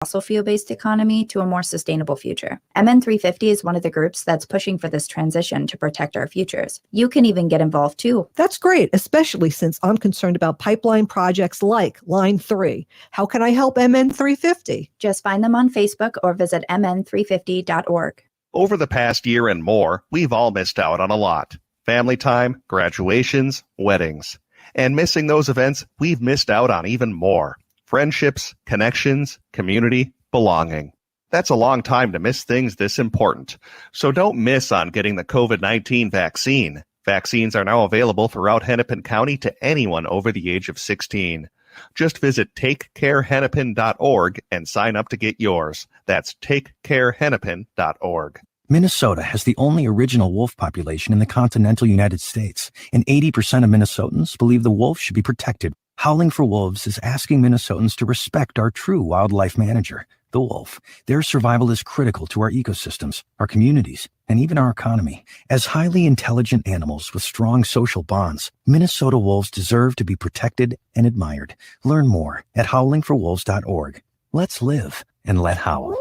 fossil fuel-based economy to a more sustainable future. MN350 is one of the groups that's pushing for this transition to protect our futures. You can even get involved too. That's great, especially since I'm concerned about pipeline projects like Line 3. How can I help MN350? Just find them on Facebook or visit mn350.org. Over the past year and more, we've all missed out on a lot. Family time, graduations, weddings. And missing those events, we've missed out on even more. Friendships, connections, community, belonging. That's a long time to miss things this important. So don't miss on getting the COVID-19 vaccine. Vaccines are now available throughout Hennepin County to anyone over the age of 16. Just visit takecarehennepin.org and sign up to get yours. That's takecarehennepin.org. Minnesota has the only original wolf population in the continental United States, and 80% of Minnesotans believe the wolf should be protected. Howling for Wolves is asking Minnesotans to respect our true wildlife manager, the wolf. Their survival is critical to our ecosystems, our communities, and even our economy. As highly intelligent animals with strong social bonds, Minnesota wolves deserve to be protected and admired. Learn more at howlingforwolves.org. Let's live and let howl.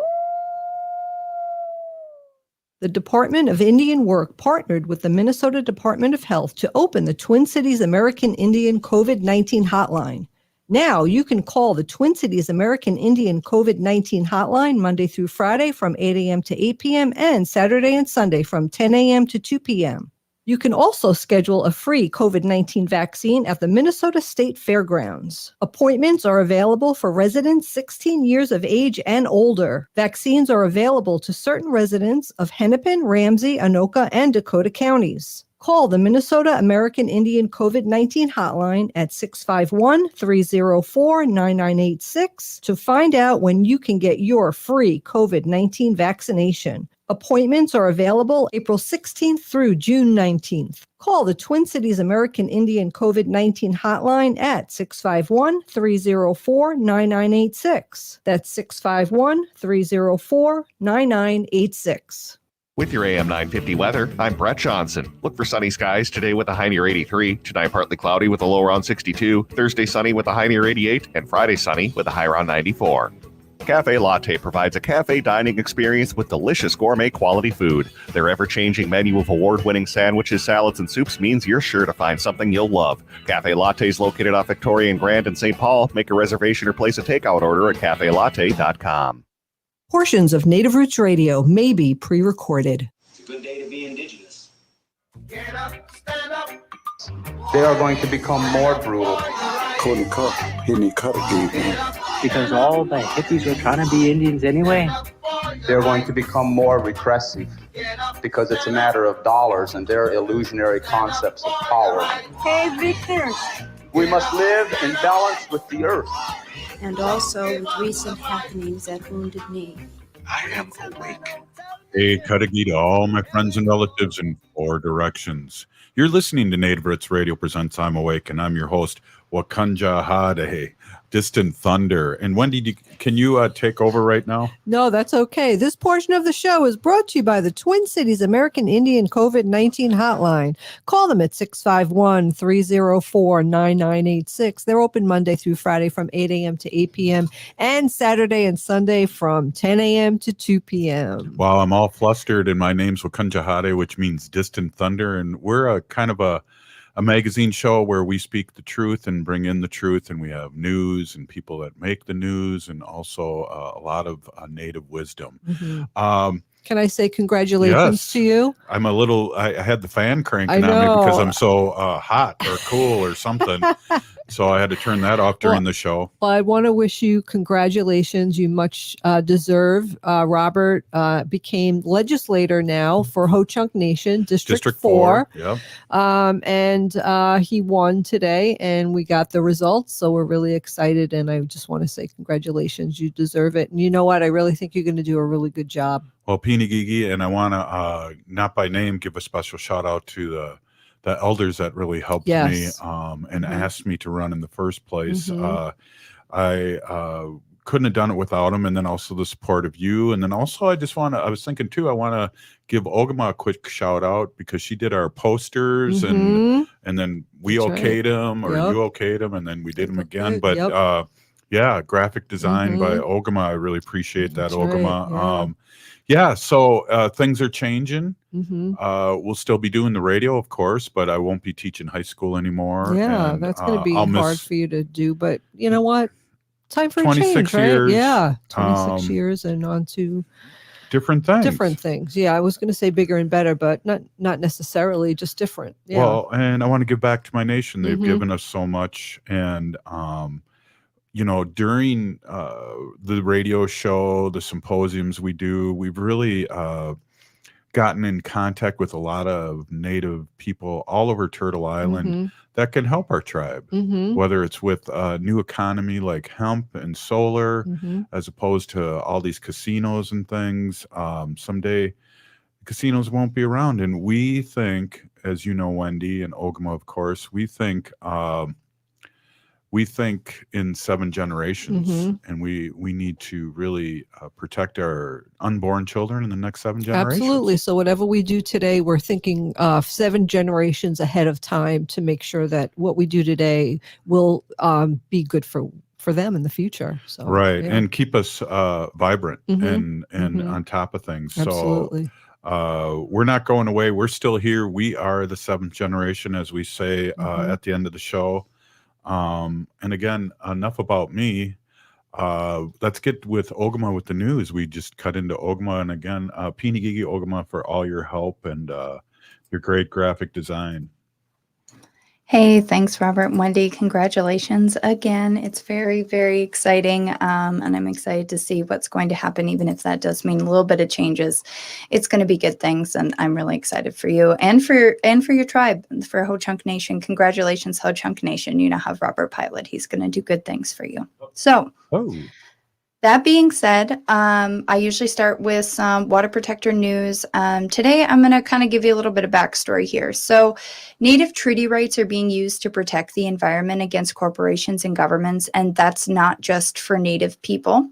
The Department of Indian Work partnered with the Minnesota Department of Health to open the Twin Cities American Indian COVID-19 hotline. Now you can call the Twin Cities American Indian COVID-19 hotline Monday through Friday from 8 a.m. to 8 p.m. and Saturday and Sunday from 10 a.m. to 2 p.m. You can also schedule a free COVID-19 vaccine at the Minnesota State Fairgrounds. Appointments are available for residents 16 years of age and older. Vaccines are available to certain residents of Hennepin, Ramsey, Anoka, and Dakota counties. Call the Minnesota American Indian COVID-19 hotline at 651-304-9986 to find out when you can get your free COVID-19 vaccination. Appointments are available April 16th through June 19th. Call the Twin Cities American Indian COVID-19 hotline at 651-304-9986. That's 651-304-9986. With your AM 950 weather, I'm Brett Johnson. Look for sunny skies today with a high near 83. Tonight, partly cloudy with a low around 62. Thursday, sunny with a high near 88. And Friday, sunny with a high around 94. Cafe Latte provides a cafe dining experience with delicious gourmet quality food. Their ever-changing menu of award-winning sandwiches, salads, and soups means you're sure to find something you'll love. Cafe Latte is located off Victoria and Grand in St. Paul. Make a reservation or place a takeout order at cafelatte.com. Portions of Native Roots Radio may be pre-recorded. It's a good day to be indigenous. Get up, stand up. They are going to become more brutal. Couldn't cut, any cut again. Because all the hippies were trying to be Indians anyway. They're going to become more repressive because it's a matter of dollars and their illusionary concepts of power. Hey, Victor. We must live in balance with the earth. And also with recent happenings at Wounded Knee. I am awake. Hey, Cudahy to all my friends and relatives in 4 directions. You're listening to Native Roots Radio Presents I'm Awake, and I'm your host, Wakanja Hade, Distant Thunder. And Wendy, can you take over right now? No, that's okay. This portion of the show is brought to you by the Twin Cities American Indian COVID-19 hotline. Call them at 651-304-9986. They're open Monday through Friday from 8 a.m. to 8 p.m. and Saturday and Sunday from 10 a.m. to 2 p.m. Well, I'm all flustered, and my name's Wakanja Hade, which means Distant Thunder, and we're a kind of a magazine show where we speak the truth and bring in the truth, and we have news and people that make the news, and also a lot of native wisdom. Mm-hmm. Can I say congratulations to you? I'm a little, I had the fan cranking on me because I'm so hot or cool or something. So I had to turn that off during the show. Well, I want to wish you congratulations. You much deserve. Robert became legislator now for Ho-Chunk Nation, District 4. Yep. And he won today, and we got the results. So we're really excited. And I just want to say congratulations. You deserve it. And you know what? I really think you're going to do a really good job. Well, Peeny Gigi, and I want to, not by name, give a special shout out to the elders that really helped me and asked me to run in the first place. I couldn't have done it without them, and then also the support of you. And then also I was thinking too, I want to give Ogama a quick shout out because she did our posters and then we okayed them, or you okayed them, and then we did them again. But Yeah, graphic design by Mhm. Ogama. I really appreciate that, That's right, Ogama. yeah. So things are changing. Mhm. We'll still be doing the radio, of course, but I won't be teaching high school anymore. Yeah, And that's gonna I'll be hard miss for you to do, but you know what? Time for a change, 26 right? years, Yeah, 26 years and on to different things. different things. Yeah, I was gonna say bigger and better, but not necessarily, just different. Yeah. Well, and I want to give back to my nation. They've Mhm. given us so much. And, during the radio show, the symposiums we do, we've really gotten in contact with a lot of Native people all over Turtle Island Mhm. that can help our tribe, Mhm. whether it's with a new economy like hemp and solar, Mhm. as opposed to all these casinos and things. Someday casinos won't be around. And we think, as you know, Wendy and Ogama, of course, we think in 7 generations, Mhm. and we need to really protect our unborn children in the next 7 generations. Absolutely. So whatever we do today, we're thinking 7 generations ahead of time to make sure that what we do today will be good for them in the future. So Right, yeah. and keep us vibrant Mhm. and Mhm. on top of things. Absolutely. So we're not going away. We're still here. We are the 7th generation, as we say Mhm. at the end of the show. And again, enough about me. Let's get with Ogama with the news. We just cut into Ogama, and again, Pinigigi Ogama, for all your help and your great graphic design. Hey, thanks, Robert and Wendy. Congratulations again. It's very, very exciting. And I'm excited to see what's going to happen, even if that does mean a little bit of changes. It's going to be good things. And I'm really excited for you and for your tribe, for Ho Chunk Nation. Congratulations, Ho Chunk Nation. You now have Robert Pilot. He's going to do good things for you. So, that being said, I usually start with some water protector news. Today, I'm going to kind of give you a little bit of backstory here. So, Native treaty rights are being used to protect the environment against corporations and governments, and that's not just for Native people.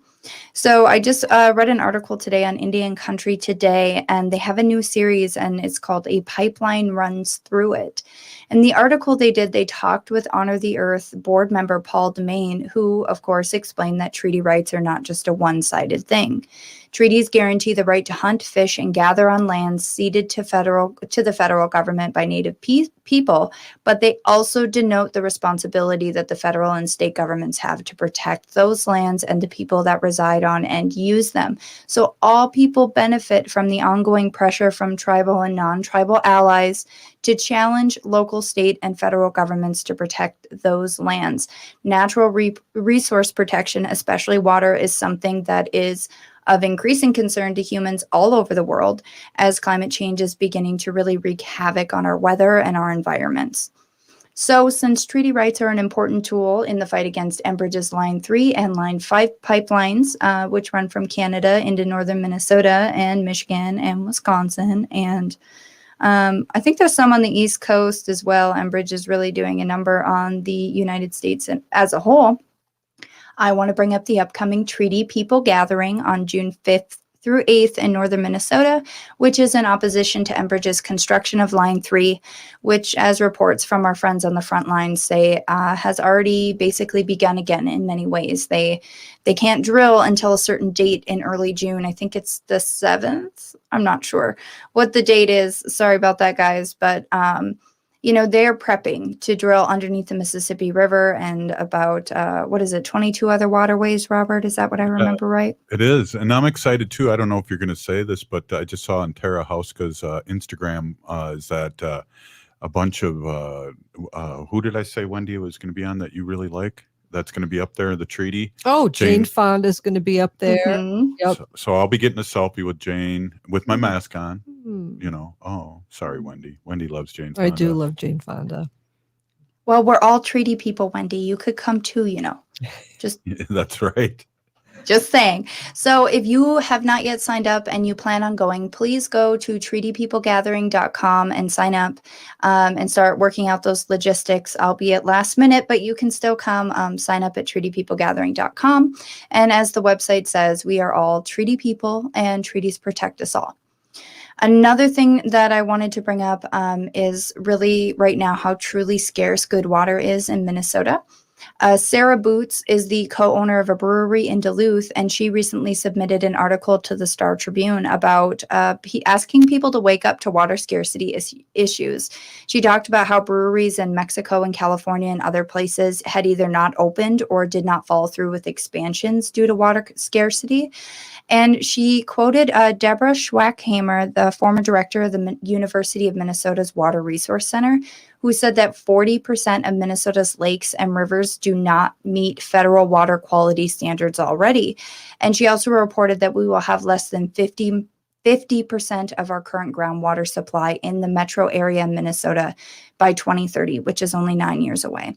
So I just read an article today on Indian Country Today, and they have a new series, and it's called A Pipeline Runs Through It. And the article they talked with Honor the Earth board member Paul DeMaine, who, of course, explained that treaty rights are not just a one-sided thing. Treaties guarantee the right to hunt, fish, and gather on lands ceded to the federal government by Native people, but they also denote the responsibility that the federal and state governments have to protect those lands and the people that reside on and use them. So all people benefit from the ongoing pressure from tribal and non-tribal allies to challenge local, state, and federal governments to protect those lands. Natural resource protection, especially water, is something that is of increasing concern to humans all over the world as climate change is beginning to really wreak havoc on our weather and our environments. So, since treaty rights are an important tool in the fight against Enbridge's Line 3 and Line 5 pipelines, which run from Canada into northern Minnesota and Michigan and Wisconsin, and I think there's some on the East Coast as well. Enbridge is really doing a number on the United States as a whole. I want to bring up the upcoming Treaty People Gathering on June 5th through 8th in northern Minnesota, which is in opposition to Enbridge's construction of Line 3, which, as reports from our friends on the front lines say, has already basically begun again in many ways. They can't drill until a certain date in early June. I think it's the 7th. I'm not sure what the date is. Sorry about that, guys, but they're prepping to drill underneath the Mississippi River and about, 22 other waterways, Robert? Is that what I remember right? It is. And I'm excited too. I don't know if you're going to say this, but I just saw on Tara Hauska's Instagram is that a bunch of, who did I say, Wendy, was going to be on that you really like? That's going to be up there in the treaty. Oh, Jane Fonda is going to be up there. Mm-hmm. Yep. So I'll be getting a selfie with Jane with my mask on. Mm. Oh, sorry, Wendy. Wendy loves Jane Fonda. I do love Jane Fonda. Well, we're all treaty people, Wendy. You could come too, Just That's right. Just saying. So if you have not yet signed up and you plan on going, please go to treatypeoplegathering.com and sign up and start working out those logistics, albeit last minute, but you can still come sign up at treatypeoplegathering.com. And as the website says, we are all treaty people and treaties protect us all. Another thing that I wanted to bring up is really right now how truly scarce good water is in Minnesota. Sarah Boots is the co-owner of a brewery in Duluth, and she recently submitted an article to the Star Tribune about asking people to wake up to water scarcity issues. She talked about how breweries in Mexico and California and other places had either not opened or did not follow through with expansions due to water scarcity. And she quoted Deborah Schwackhamer, the former director of the University of Minnesota's Water Resource Center, who said that 40% of Minnesota's lakes and rivers do not meet federal water quality standards already. And she also reported that we will have less than 50% of our current groundwater supply in the metro area of Minnesota by 2030, which is only 9 years away.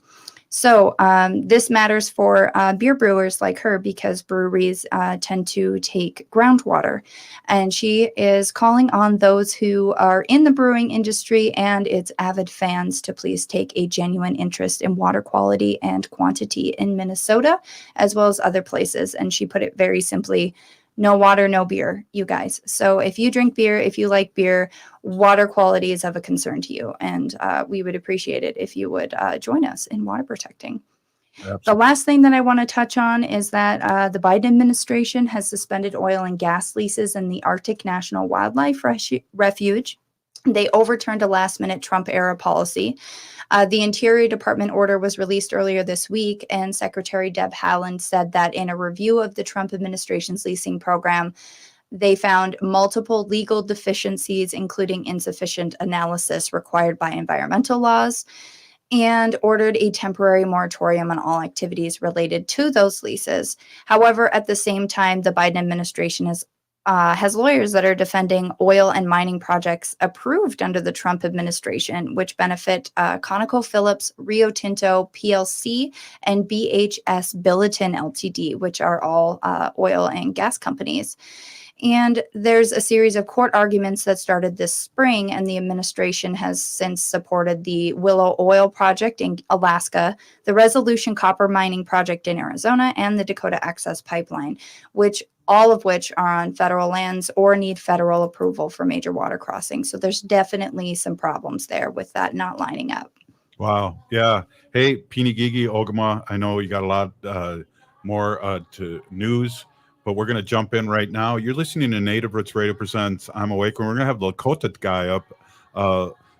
So this matters for beer brewers like her because breweries tend to take groundwater. And she is calling on those who are in the brewing industry and its avid fans to please take a genuine interest in water quality and quantity in Minnesota, as well as other places. And she put it very simply, no water, no beer, you guys. So if you drink beer, if you like beer, water quality is of a concern to you. And we would appreciate it if you would join us in water protecting. Absolutely. The last thing that I want to touch on is that the Biden administration has suspended oil and gas leases in the Arctic National Wildlife Refuge. They overturned a last-minute Trump-era policy. The Interior Department order was released earlier this week, and Secretary Deb Haaland said that in a review of the Trump administration's leasing program, they found multiple legal deficiencies, including insufficient analysis required by environmental laws, and ordered a temporary moratorium on all activities related to those leases. However, at the same time, the Biden administration has lawyers that are defending oil and mining projects approved under the Trump administration, which benefit ConocoPhillips, Rio Tinto, PLC, and BHS Billiton Ltd., which are all oil and gas companies. And there's a series of court arguments that started this spring, and the administration has since supported the Willow Oil Project in Alaska, the Resolution Copper Mining Project in Arizona, and the Dakota Access Pipeline, all of which are on federal lands or need federal approval for major water crossings. So there's definitely some problems there with that not lining up. Wow. Yeah. Hey, Pini Gigi, Ogama, I know you got a lot more to news, but we're going to jump in right now. You're listening to Native Roots Radio Presents I'm Awake, and we're going to have the Lakota guy up,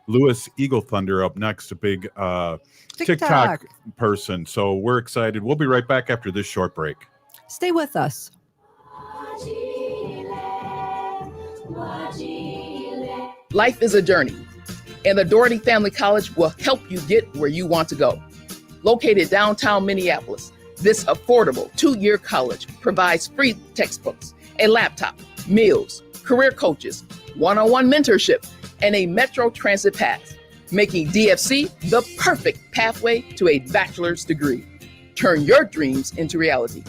Lewis Eagle Thunder up next, a big TikTok person. So we're excited. We'll be right back after this short break. Stay with us. Life is a journey, and the Doherty Family College will help you get where you want to go. Located downtown Minneapolis, this affordable 2-year college provides free textbooks, a laptop, meals, career coaches, one-on-one mentorship, and a Metro Transit pass, making DFC the perfect pathway to a bachelor's degree. Turn your dreams into reality.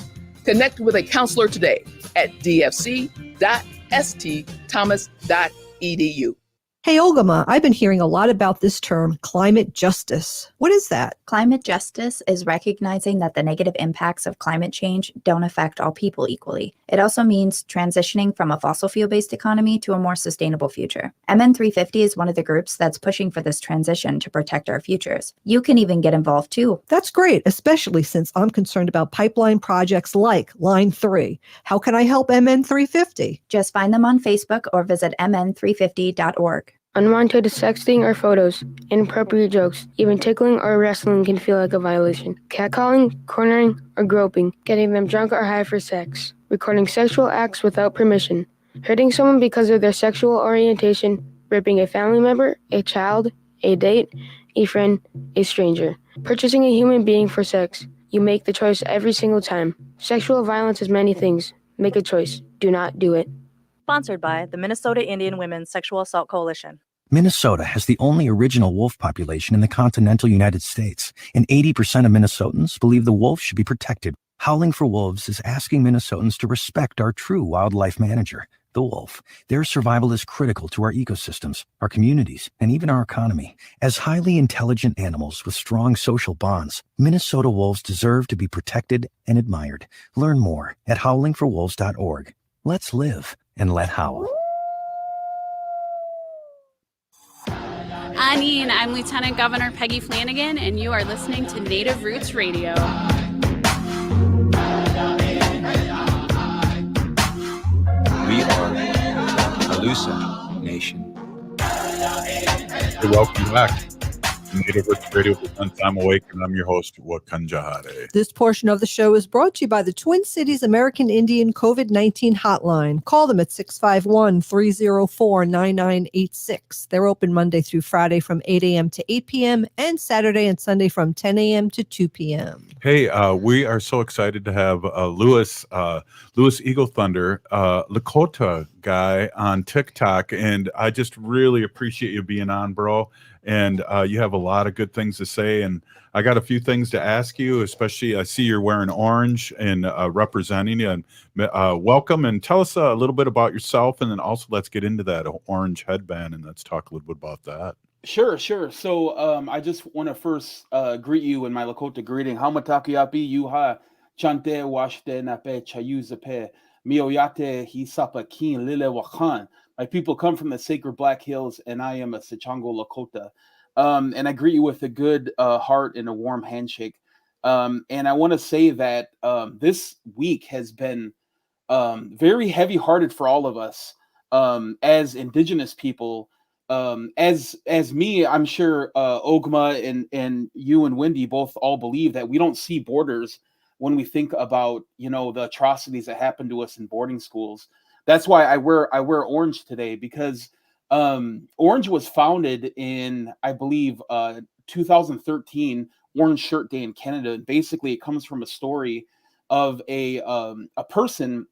Connect with a counselor today at dfc.stthomas.edu. Hey, Ogama, I've been hearing a lot about this term, climate justice. What is that? Climate justice is recognizing that the negative impacts of climate change don't affect all people equally. It also means transitioning from a fossil fuel-based economy to a more sustainable future. MN350 is one of the groups that's pushing for this transition to protect our futures. You can even get involved too. That's great, especially since I'm concerned about pipeline projects like Line 3. How can I help MN350? Just find them on Facebook or visit mn350.org. Unwanted sexting or photos, inappropriate jokes, even tickling or wrestling can feel like a violation. Catcalling, cornering, or groping, getting them drunk or high for sex, recording sexual acts without permission, hurting someone because of their sexual orientation, raping a family member, a child, a date, a friend, a stranger, purchasing a human being for sex. You make the choice every single time. Sexual violence is many things. Make a choice. Do not do it. Sponsored by the Minnesota Indian Women's Sexual Assault Coalition. Minnesota has the only original wolf population in the continental United States, and 80% of Minnesotans believe the wolf should be protected. Howling for Wolves is asking Minnesotans to respect our true wildlife manager, the wolf. Their survival is critical to our ecosystems, our communities, and even our economy. As highly intelligent animals with strong social bonds, Minnesota wolves deserve to be protected and admired. Learn more at howlingforwolves.org. Let's live and let howl. Anine, I'm Lieutenant Governor Peggy Flanagan, and you are listening to Native Roots Radio. We are Alusa Nation. Hey, welcome back. Native Roots Radio presents I'm Awake, and I'm your host, Wakanjahare. This portion of the show is brought to you by the Twin Cities American Indian COVID-19 hotline. Call them at 651-304-9986. They're open Monday through Friday from 8 a.m. to 8 p.m. and Saturday and Sunday from 10 a.m. to 2 p.m. Hey, we are so excited to have Louis Eagle Thunder, Lakota guy on TikTok, and I just really appreciate you being on, bro. And you have a lot of good things to say, and I got a few things to ask you, especially I see you're wearing orange and representing you. And welcome, and tell us a little bit about yourself, and then also let's get into that orange headband, and let's talk a little bit about that. Sure. So I just want to first greet you in my Lakota greeting. Hamatakiapi yuha chante washte nape chayuzape mioyate hisapa kin lile wakan. My people come from the sacred Black Hills, and I am a Sichango Lakota. And I greet you with a good heart and a warm handshake. And I want to say that this week has been very heavy-hearted for all of us as Indigenous people. As me, I'm sure Ogma and you and Wendy both all believe that we don't see borders when we think about, the atrocities that happen to us in boarding schools. That's why I wear orange today, because Orange was founded in, I believe, 2013, Orange Shirt Day in Canada. And basically, it comes from a story of a person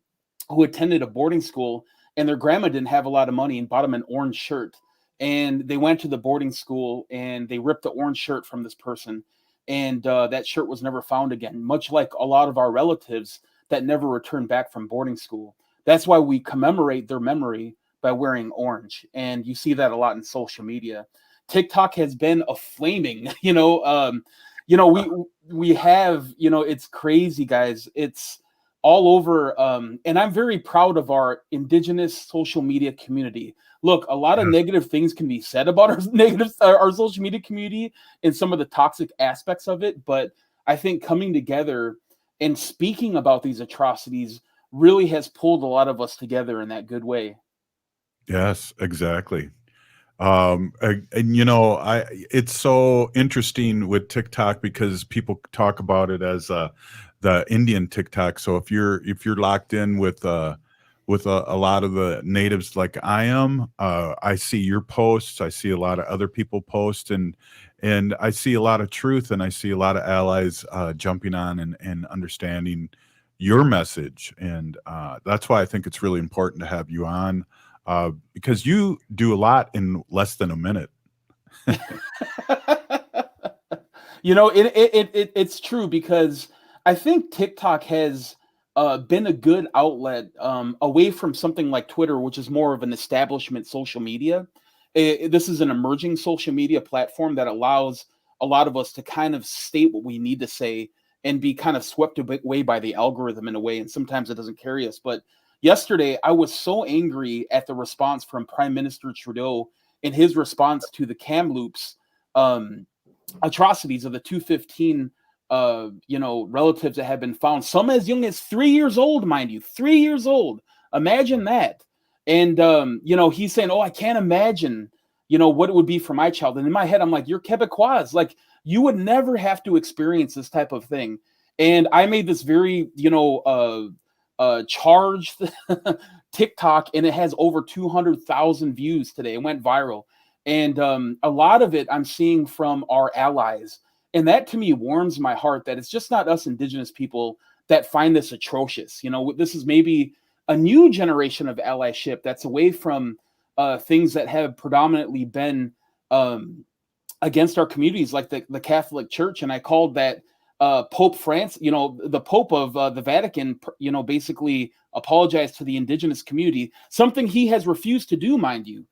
who attended a boarding school, and their grandma didn't have a lot of money and bought them an orange shirt. And they went to the boarding school and they ripped the orange shirt from this person. And that shirt was never found again, much like a lot of our relatives that never returned back from boarding school. That's why we commemorate their memory by wearing orange. And you see that a lot in social media. TikTok has been a flaming, we have, it's crazy, guys. It's all over. And I'm very proud of our Indigenous social media community. Look, a lot of negative things can be said about our social media community and some of the toxic aspects of it. But I think coming together and speaking about these atrocities really has pulled a lot of us together in that good way. Yes, exactly. It's so interesting with TikTok because people talk about it as the Indian TikTok. So if you're locked in with a lot of the natives like I am, I see your posts, I see a lot of other people post, and I see a lot of truth, and I see a lot of allies jumping on and understanding your message. And that's why I think it's really important to have you on, because you do a lot in less than a minute. It's true, because I think TikTok has been a good outlet away from something like Twitter, which is more of an establishment social media. This is an emerging social media platform that allows a lot of us to kind of state what we need to say and be kind of swept away by the algorithm in a way. And sometimes it doesn't carry us. But yesterday, I was so angry at the response from Prime Minister Trudeau in his response to the Kamloops atrocities of the 215 relatives that have been found, some as young as 3 years old, mind you, 3 years old. Imagine that. And, he's saying, I can't imagine, what it would be for my child. And in my head, I'm like, you're Quebecois. Like, you would never have to experience this type of thing. And I made this very, charged TikTok, and it has over 200,000 views today. It went viral. And a lot of it I'm seeing from our allies. And that to me warms my heart that it's just not us Indigenous people that find this atrocious. This is maybe a new generation of allyship that's away from things that have predominantly been against our communities, like the Catholic Church. And I called that Pope France, the Pope of the Vatican, basically apologized to the Indigenous community, something he has refused to do, mind you,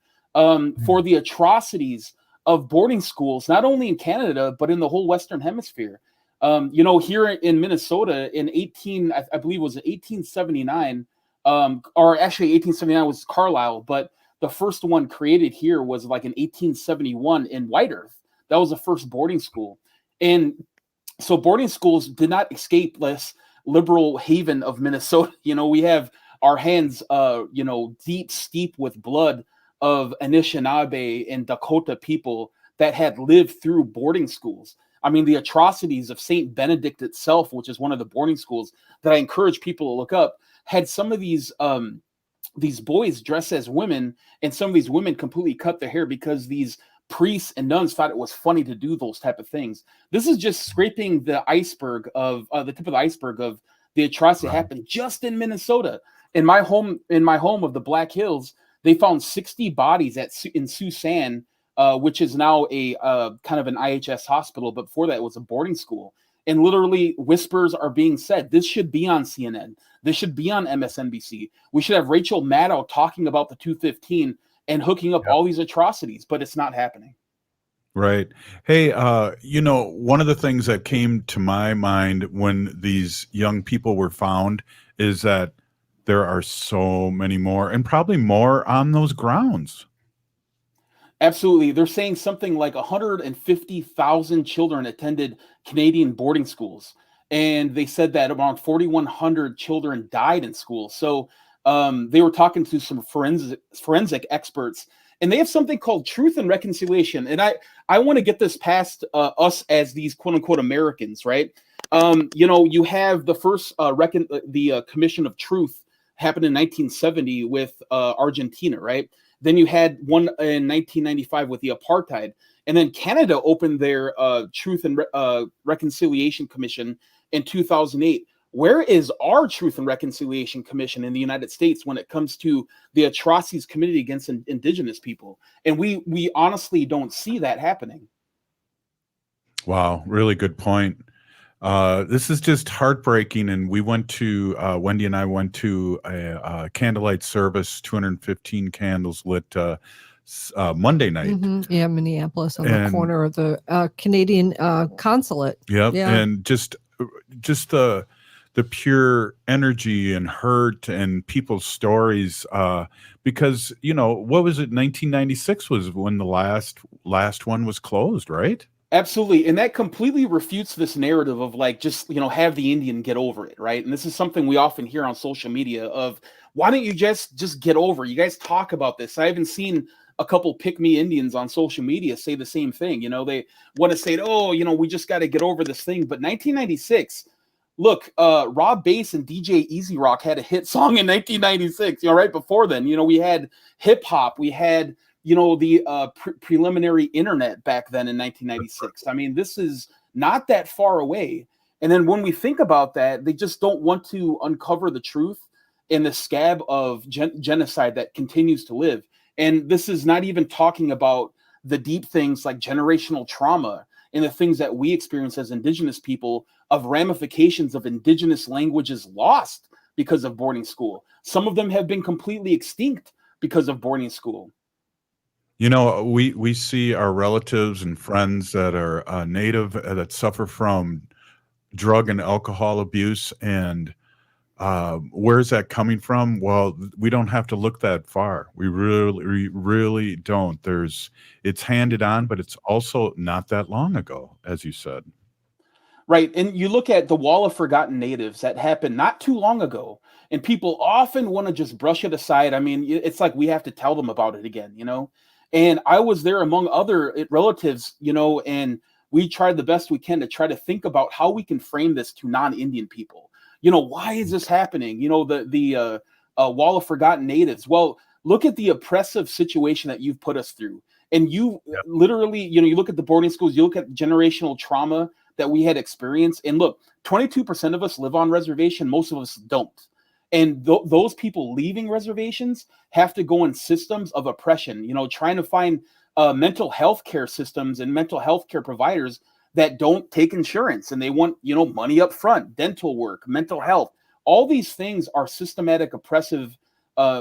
for the atrocities of boarding schools, not only in Canada, but in the whole Western Hemisphere. Here in Minnesota in I believe it was 1879, or actually 1879 was Carlisle, but the first one created here was like in 1871 in White Earth. That was the first boarding school. And so boarding schools did not escape this liberal haven of Minnesota. We have our hands, deep, steep with blood of Anishinaabe and Dakota people that had lived through boarding schools. I mean, the atrocities of St. Benedict itself, which is one of the boarding schools that I encourage people to look up, had some of these boys dress as women, and some of these women completely cut their hair because these priests and nuns thought it was funny to do those type of things. This is just scraping the iceberg of the tip of the iceberg of the atrocity that happened just in Minnesota. In my home of the Black Hills, they found 60 bodies in Suisun, which is now a kind of an IHS hospital, but before that it was a boarding school. And literally whispers are being said, this should be on CNN. This should be on MSNBC. We should have Rachel Maddow talking about the 215 and hooking up all these atrocities, but it's not happening. Right. Hey, one of the things that came to my mind when these young people were found is that there are so many more, and probably more on those grounds. Absolutely. They're saying something like 150,000 children attended Canadian boarding schools. And they said that around 4,100 children died in school. So they were talking to some forensic experts, and they have something called Truth and Reconciliation. And I want to get this past us as these quote unquote Americans, right? You have the first Commission of Truth happened in 1970 with Argentina, right? Then you had one in 1995 with the apartheid. And then Canada opened their Truth and Reconciliation Commission in 2008. Where is our Truth and Reconciliation Commission in the United States when it comes to the atrocities committed against Indigenous people? And we honestly don't see that happening. Wow, really good point. This is just heartbreaking. And we went to, Wendy and I went to a candlelight service, 215 candles lit Monday night. Yeah, Minneapolis on the corner of the Canadian consulate. Yep. Yeah. And just the pure energy and hurt and people's stories, because, what was it? 1996 was when the last one was closed, right? Absolutely. And that completely refutes this narrative of like, just, have the Indian get over it, right? And this is something we often hear on social media of, why don't you just get over it? You guys talk about this. I haven't seen a couple pick-me Indians on social media say the same thing. They want to say, we just got to get over this thing. But 1996, look, Rob Bass and DJ Easy Rock had a hit song in 1996. Right before then, we had hip hop, we had the preliminary internet back then in 1996. I mean, this is not that far away. And then when we think about that, they just don't want to uncover the truth in the scab of genocide that continues to live. And this is not even talking about the deep things like generational trauma and the things that we experience as Indigenous people, of ramifications of Indigenous languages lost because of boarding school. Some of them have been completely extinct because of boarding school. We see our relatives and friends that are Native that suffer from drug and alcohol abuse. And where's that coming from? Well, we don't have to look that far. We really don't. It's handed on, but it's also not that long ago, as you said. Right. And you look at the Wall of Forgotten Natives that happened not too long ago, and people often want to just brush it aside. I mean, it's like we have to tell them about it again, And I was there among other relatives, and we tried the best we can to try to think about how we can frame this to non-Indian people. Why is this happening? The Wall of Forgotten Natives. Well, look at the oppressive situation that you've put us through. And you literally, you look at the boarding schools, you look at generational trauma that we had experienced. And look, 22% of us live on reservation. Most of us don't. And those people leaving reservations have to go in systems of oppression, trying to find mental health care systems and mental health care providers that don't take insurance, and they want, money up front, dental work, mental health. All these things are systematic oppressive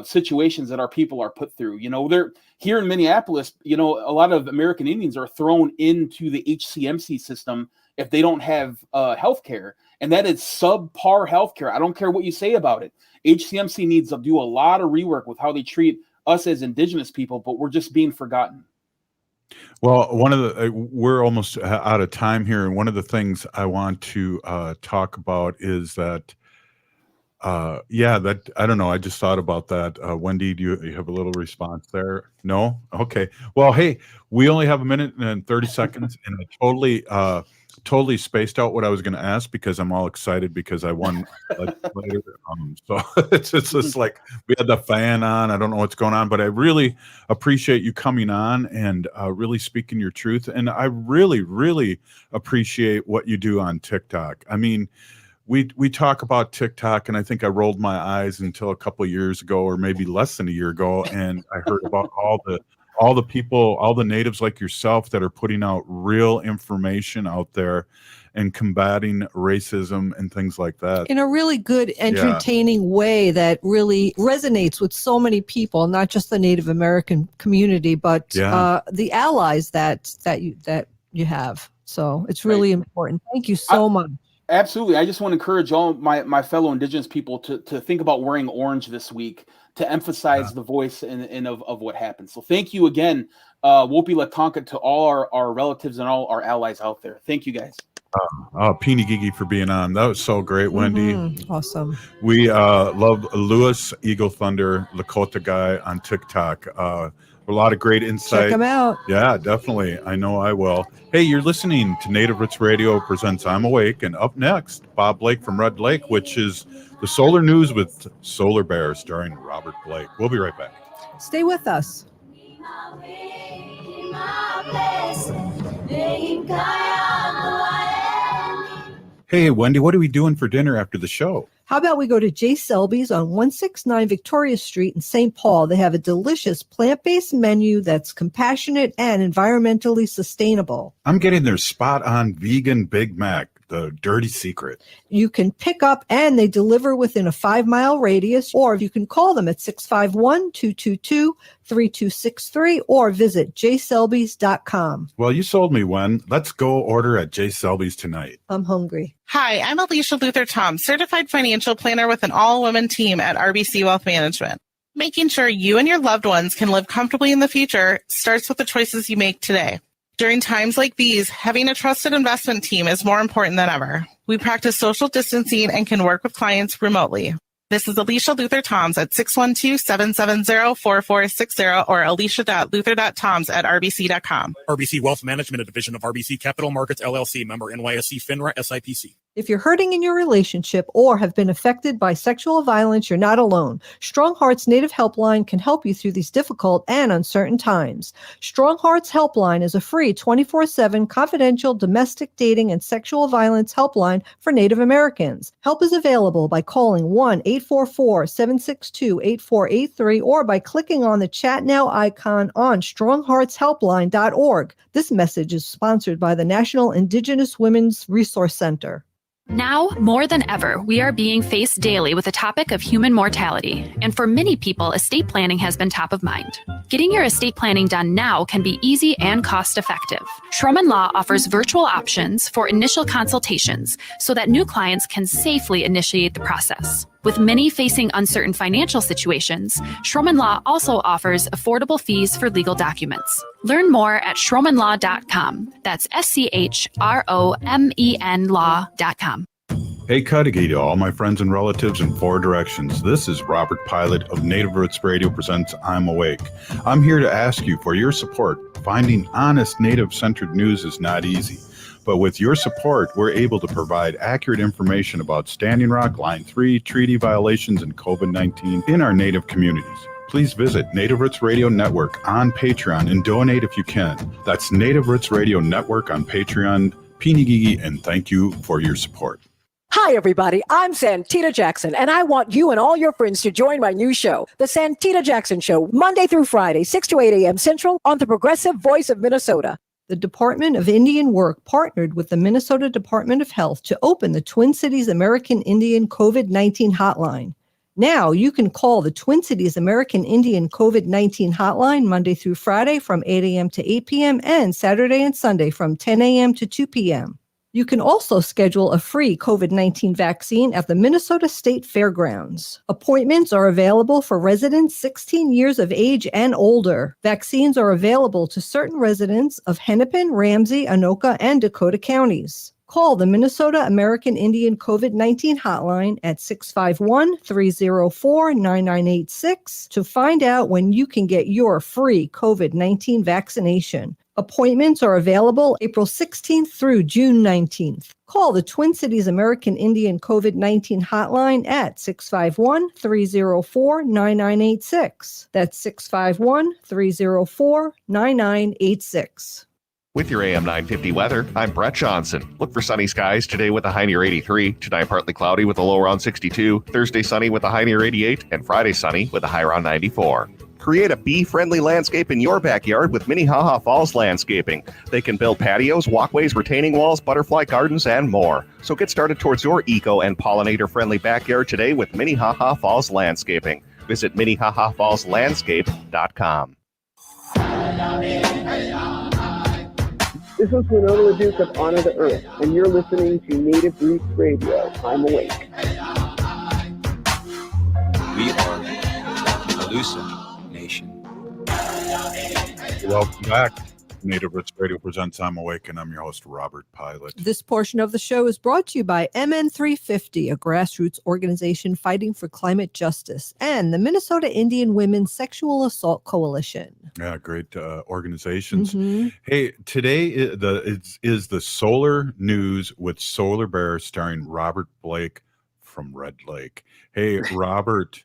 situations that our people are put through. They're here in Minneapolis, a lot of American Indians are thrown into the HCMC system if they don't have health care. And that is subpar healthcare. I don't care what you say about it. HCMC needs to do a lot of rework with how they treat us as indigenous people, but we're just being forgotten. Well, we're almost out of time here, and one of the things I want to talk about is that, that I don't know. I just thought about that. Wendy, do you have a little response there? No? Okay. Well, hey, we only have a minute and 30 seconds, and I totally spaced out what I was going to ask because I'm all excited because I won later. So it's just like we had the fan on. I don't know what's going on, but I really appreciate you coming on and really speaking your truth. And I really, really appreciate what you do on TikTok. I mean, we talk about TikTok, and I think I rolled my eyes until a couple of years ago, or maybe less than a year ago, and I heard about all the people, all the natives like yourself that are putting out real information out there and combating racism and things like that. In a really good, entertaining way that really resonates with so many people, not just the Native American community, but the allies that you have. So it's really important. Thank you so much. Absolutely. I just want to encourage all my fellow Indigenous people to think about wearing orange this week to emphasize the voice and of what happened. So thank you again, Wopi Latonka, to all our relatives and all our allies out there. Thank you, guys. Peeny Gigi for being on. That was so great, Wendy. Awesome. We love Lewis Eagle Thunder, Lakota guy on TikTok. A lot of great insight. Check them out. Yeah, definitely. I know I will. Hey, you're listening to Native Roots Radio presents I'm Awake, and up next, Bob Blake from Red Lake, which is the Solar News with Solar Bear starring Robert Blake. We'll be right back. Stay with us. Hey, Wendy, what are we doing for dinner after the show? How about we go to J. Selby's on 169 Victoria Street in St. Paul? They have a delicious plant-based menu that's compassionate and environmentally sustainable. I'm getting their spot-on vegan Big Mac, the dirty secret. You can pick up and they deliver within a 5-mile radius, or you can call them at 651-222-3263 or visit jselbys.com. Well, you sold me, Wen. Let's go order at J. Selby's tonight. I'm hungry. Hi, I'm Alicia Luther-Tom, certified financial planner with an all-women team at RBC Wealth Management. Making sure you and your loved ones can live comfortably in the future starts with the choices you make today. During times like these, having a trusted investment team is more important than ever. We practice social distancing and can work with clients remotely. This is Alicia Luther-Toms at 612-770-4460 or alicia.luther.toms@rbc.com. RBC Wealth Management, a division of RBC Capital Markets, LLC, member NYSE, FINRA, SIPC. If you're hurting in your relationship or have been affected by sexual violence, you're not alone. Strong Hearts Native Helpline can help you through these difficult and uncertain times. Strong Hearts Helpline is a free 24/7 confidential domestic dating and sexual violence helpline for Native Americans. Help is available by calling 1-844-762-8483 or by clicking on the Chat Now icon on strongheartshelpline.org. This message is sponsored by the National Indigenous Women's Resource Center. Now, more than ever, we are being faced daily with the topic of human mortality, and for many people, estate planning has been top of mind. Getting your estate planning done now can be easy and cost-effective. Schroman Law offers virtual options for initial consultations so that new clients can safely initiate the process. With many facing uncertain financial situations, Schroman Law also offers affordable fees for legal documents. Learn more at schromanlaw.com. That's SCHROMEN law.com. Hey, Cudahy to all my friends and relatives in 4 directions. This is Robert Pilot of Native Roots Radio presents I'm Awake. I'm here to ask you for your support. Finding honest Native-centered news is not easy. But with your support, we're able to provide accurate information about Standing Rock, Line 3, treaty violations, and COVID-19 in our Native communities. Please visit Native Roots Radio Network on Patreon and donate if you can. That's Native Roots Radio Network on Patreon. Pinigigi, and thank you for your support. Hi, everybody. I'm Santita Jackson, and I want you and all your friends to join my new show, The Santita Jackson Show, Monday through Friday, 6 to 8 a.m. Central on the Progressive Voice of Minnesota. The Department of Indian Work partnered with the Minnesota Department of Health to open the Twin Cities American Indian COVID-19 hotline. Now you can call the Twin Cities American Indian COVID-19 hotline Monday through Friday from 8 a.m. to 8 p.m. and Saturday and Sunday from 10 a.m. to 2 p.m. You can also schedule a free COVID-19 vaccine at the Minnesota State Fairgrounds. Appointments are available for residents 16 years of age and older. Vaccines are available to certain residents of Hennepin, Ramsey, Anoka, and Dakota counties. Call the Minnesota American Indian COVID-19 hotline at 651-304-9986 to find out when you can get your free COVID-19 vaccination. Appointments are available April 16th through June 19th. Call the Twin Cities American Indian COVID-19 hotline at 651-304-9986. That's 651-304-9986. With your AM 950 weather, I'm Brett Johnson. Look for sunny skies today with a high near 83. Tonight, partly cloudy with a low around 62. Thursday, sunny with a high near 88. And Friday, sunny with a high around 94. Create a bee-friendly landscape in your backyard with Minnehaha Falls Landscaping. They can build patios, walkways, retaining walls, butterfly gardens, and more. So get started towards your eco and pollinator-friendly backyard today with Minnehaha Falls Landscaping. Visit MinnehahaFallsLandscape.com. This is Winona LaDuke of Honor the Earth, and you're listening to Native Roots Radio. I'm awake. We are Halusa Nation. Welcome back. Native Roots Radio presents I'm Awake, and I'm your host, Robert Pilot. This portion of the show is brought to you by MN350, a grassroots organization fighting for climate justice, and the Minnesota Indian Women's Sexual Assault Coalition. Yeah, great organizations. Mhm. Hey, today is the Solar News with Solar Bear starring Robert Blake from Red Lake. Hey, Robert,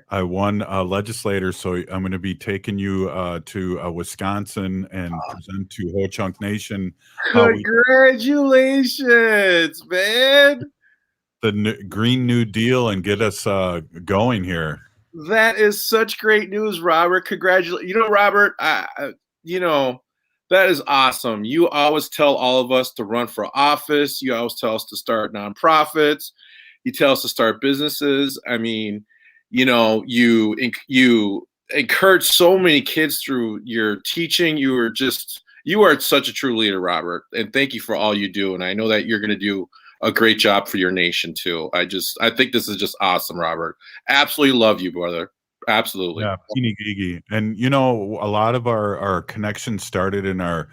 I won legislator, so I'm going to be taking you to Wisconsin and present to Ho Chunk Nation Congratulations, man. the Green New Deal and get us going here. That is such great news, Robert. Congratulations. You know, Robert, that is awesome. You always tell all of us to run for office. You always tell us to start nonprofits. You tell us to start businesses. I mean, you encourage so many kids through your teaching. You are such a true leader, Robert. And thank you for all you do. And I know that you're going to do a great job for your nation too. I think this is just awesome, Robert. Absolutely love you, brother. Absolutely. Yeah, Peeny Gigi. And a lot of our connections started in our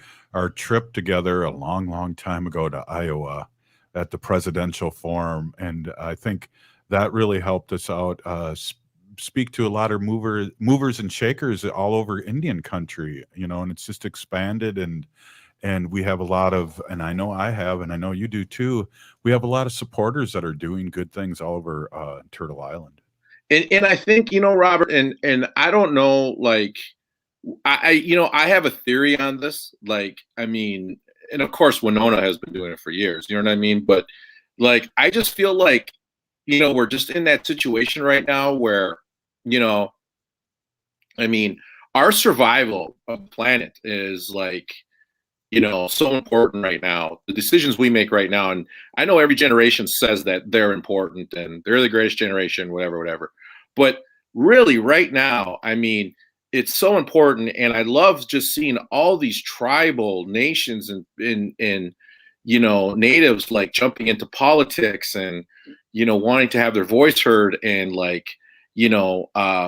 trip together a long time ago to Iowa at the presidential forum. And I think that really helped us out, speak to a lot of movers and shakers all over Indian country, and it's just expanded and we have a lot of, and I know I have, and I know you do too, we have a lot of supporters that are doing good things all over Turtle Island. And I think, Robert, and I don't know, like, I have a theory on this. Like, I mean, and of course, Winona has been doing it for years, you know what I mean? But like, I just feel like, we're just in that situation right now where, I mean, our survival of the planet is like, so important right now. The decisions we make right now, and I know every generation says that they're important and they're the greatest generation, whatever. But really, right now, I mean, it's so important, and I love just seeing all these tribal nations and natives like jumping into politics and wanting to have their voice heard and like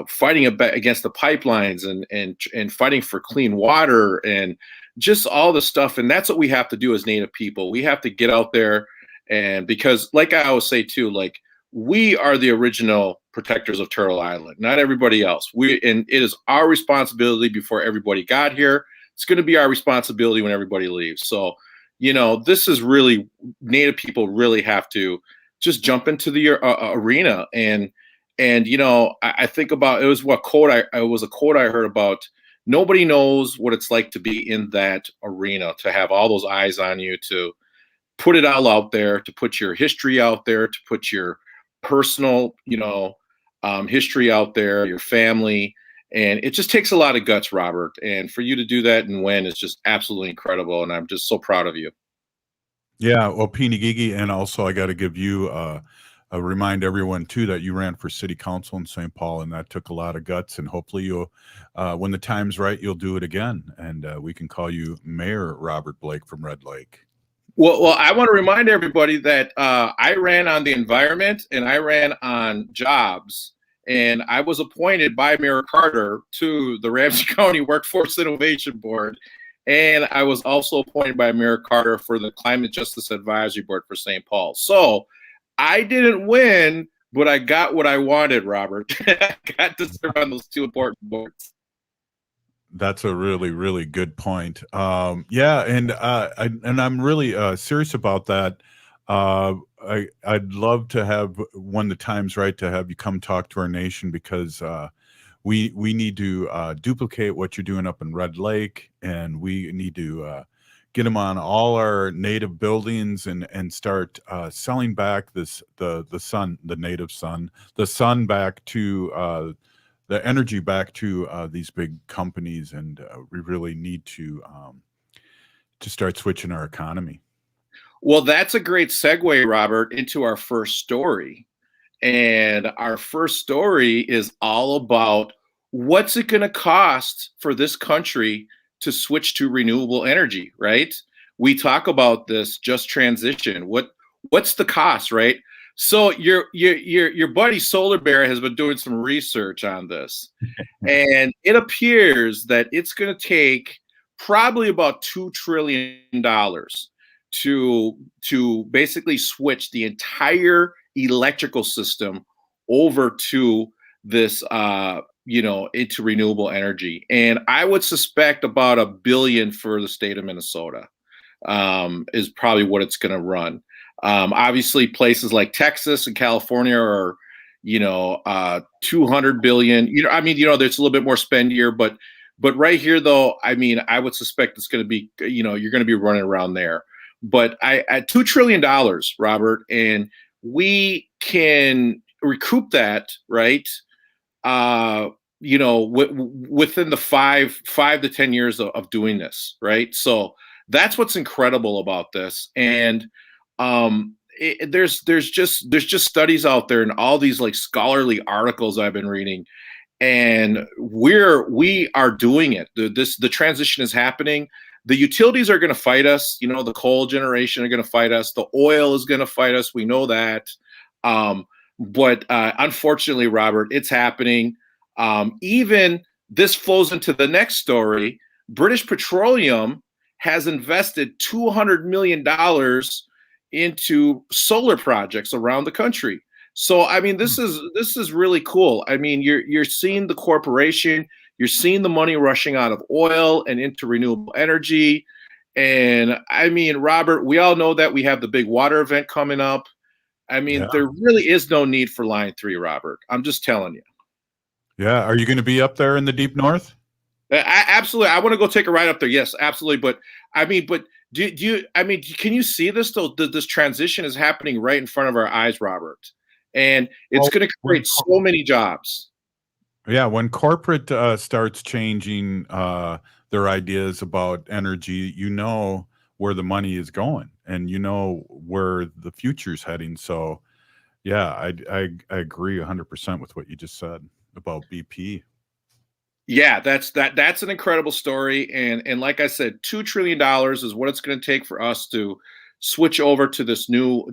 fighting against the pipelines and fighting for clean water and just all the stuff. And that's what we have to do as Native people. We have to get out there, and because like I always say too, like, we are the original protectors of Turtle Island, not everybody else. And it is our responsibility before everybody got here. It's going to be our responsibility when everybody leaves. So, this is really, Native people really have to just jump into the arena. And I think about, it was a quote I heard about. Nobody knows what it's like to be in that arena, to have all those eyes on you, to put it all out there, to put your history out there, to put your personal, history out there, your family. And it just takes a lot of guts, Robert. And for you to do that and win is just absolutely incredible. And I'm just so proud of you. Yeah, well, Peeny Gigi, and also I got to give you remind everyone too that you ran for city council in St. Paul, and that took a lot of guts. And hopefully you'll, when the time's right, you'll do it again, and we can call you Mayor Robert Blake from Red Lake. Well, I want to remind everybody that I ran on the environment and I ran on jobs, and I was appointed by Mayor Carter to the Ramsey County Workforce Innovation Board, and I was also appointed by Mayor Carter for the Climate Justice Advisory Board for St. Paul. So I didn't win, but I got what I wanted, Robert. I got to serve on those two important boards. That's a really, really good point. Yeah, and I'm really serious about that. I'd love to have, when the time's right, to have you come talk to our nation, because we need to duplicate what you're doing up in Red Lake, and we need to get them on all our native buildings and start selling back the sun, the native sun, the sun back to the energy back to these big companies, and we really need to start switching our economy. Well, that's a great segue, Robert, into our first story. And our first story is all about what's it going to cost for this country to switch to renewable energy, right? We talk about this just transition. What's the cost, right? So your buddy Solar Bear has been doing some research on this, and it appears that it's going to take probably about $2 trillion to basically switch the entire electrical system over to this, into renewable energy. And I would suspect about $1 billion for the state of Minnesota is probably what it's going to run. Obviously, places like Texas and California are, 200 billion. There's a little bit more spendier, but right here, though, I would suspect it's going to be, you're going to be running around there. But at $2 trillion, Robert, and we can recoup that, right? Within the five to 10 years of doing this, right? So that's what's incredible about this. And there's just studies out there and all these like scholarly articles I've been reading, and we are doing it. The transition is happening. The utilities are going to fight us. The coal generation are going to fight us. The oil is going to fight us. We know that. But unfortunately, Robert, it's happening. Even this flows into the next story. British Petroleum has invested $200 million into solar projects around the country. So, this is really cool. You're seeing the corporation, you're seeing the money rushing out of oil and into renewable energy. And Robert, we all know that we have the big water event coming up. There really is no need for Line 3, Robert. I'm just telling you. Yeah. Are you going to be up there in the deep north? Absolutely. I want to go take a ride up there. Yes, absolutely. But do you, can you see this though? This transition is happening right in front of our eyes, Robert. And it's going to create so many jobs. Yeah. When corporate starts changing their ideas about energy, where the money is going, and where the future's heading. So yeah, I agree 100% with what you just said about BP. Yeah, that's an incredible story. And like I said, $2 trillion is what it's going to take for us to switch over to this new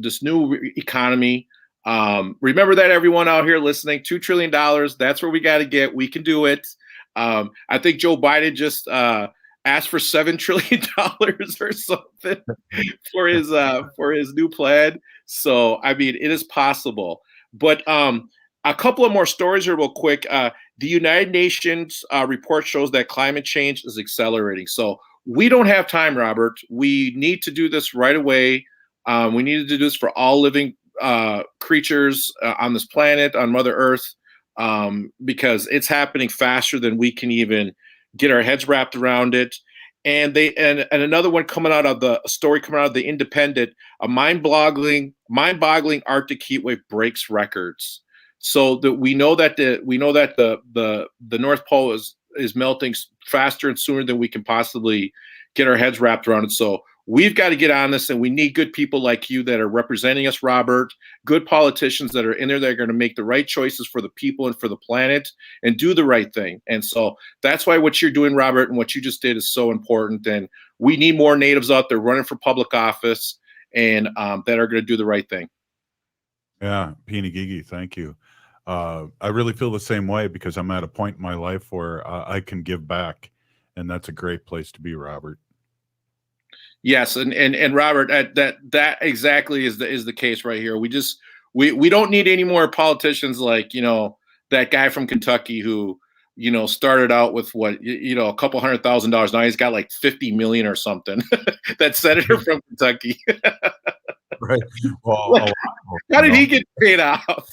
economy. Remember that, everyone out here listening, $2 trillion, that's where we got to get. We can do it. I think Joe Biden just asked for $7 trillion or something for his new plan. So, it is possible. But a couple of more stories here real quick. The United Nations report shows that climate change is accelerating. So we don't have time, Robert. We need to do this right away. We need to do this for all living creatures on this planet, on Mother Earth, because it's happening faster than we can even get our heads wrapped around it. And another one coming out of the story coming out of the Independent, a mind-boggling Arctic heat wave breaks records. So that we know that the North Pole is melting faster and sooner than we can possibly get our heads wrapped around it. So we've got to get on this, and we need good people like you that are representing us, Robert, good politicians that are in there that are going to make the right choices for the people and for the planet and do the right thing. And so that's why what you're doing, Robert, and what you just did is so important. And we need more natives out there running for public office and that are going to do the right thing. Yeah, Peeny Gigi, thank you. I really feel the same way because I'm at a point in my life where I can give back, and that's a great place to be, Robert. Yes, and Robert, that exactly is the case right here. We don't need any more politicians like, you know, that guy from Kentucky who, you know, started out with what, you know, a couple $100,000. Now he's got like 50 million or something. That senator from Kentucky. Right. Well, how did he get paid off?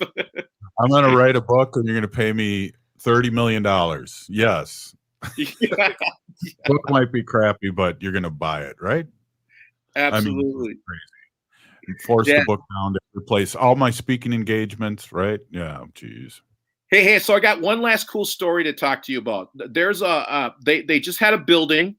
I'm going to write a book and you're going to pay me $30 million. Yes. Yeah. Book might be crappy, but you're going to buy it, right? Absolutely. I mean, crazy. Force the book down to replace all my speaking engagements, right? Yeah. Geez. Hey, so I got one last cool story to talk to you about. There's they just had a building,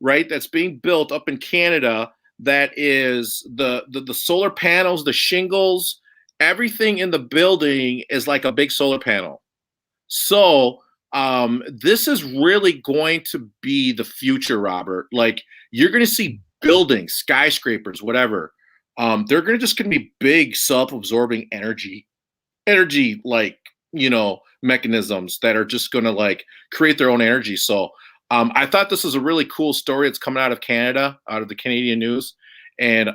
right, that's being built up in Canada that is the solar panels, the shingles, everything in the building is like a big solar panel. So this is really going to be the future, Robert. Like, you're going to see buildings, skyscrapers, whatever. They're going to be big self-absorbing energy like, you know, mechanisms that are just going to like create their own energy. So I thought this was a really cool story. It's coming out of Canada, out of the Canadian news. And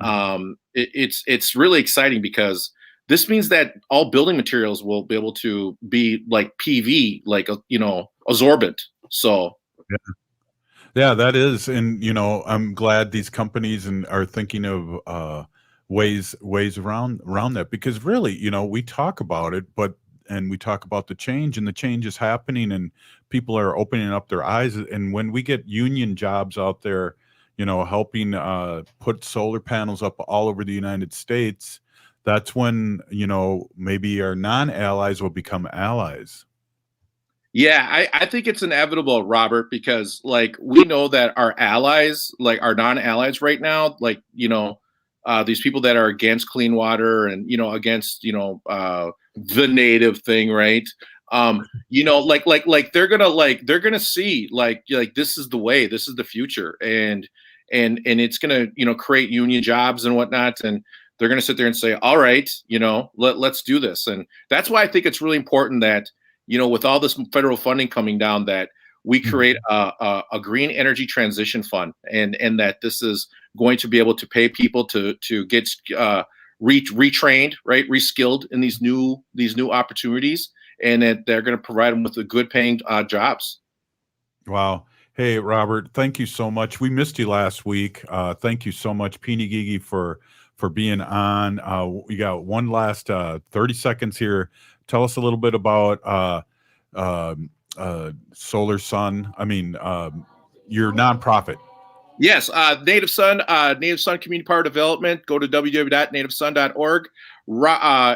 it's really exciting because this means that all building materials will be able to be like PV, like, you know, absorbent. So yeah, that is. And, you know, I'm glad these companies are thinking of ways around that, because really, you know, we talk about it, and we talk about the change, and the change is happening, and people are opening up their eyes. And when we get union jobs out there, you know, helping put solar panels up all over the United States, that's when, you know, maybe our non-allies will become allies. Yeah, I think it's inevitable, Robert, because like we know that our allies, like our non-allies right now, like, you know, these people that are against clean water and, you know, against, you know, the native thing, right? You know, like they're gonna see like this is the way, this is the future, and it's gonna, you know, create union jobs and whatnot, and they're gonna sit there and say, all right, you know, let's do this. And that's why I think it's really important that, you know, with all this federal funding coming down, that we create a green energy transition fund, and that this is going to be able to pay people to get retrained, right, reskilled in these new opportunities, and that they're going to provide them with the good paying jobs. Wow. Hey, Robert, thank you so much. We missed you last week. Thank you so much, Peeny Gigi, for being on. We got one last 30 seconds here. Tell us a little bit about Solar Sun. I mean, your nonprofit. Yes, Native Sun Community Power Development. Go to www.nativesun.org,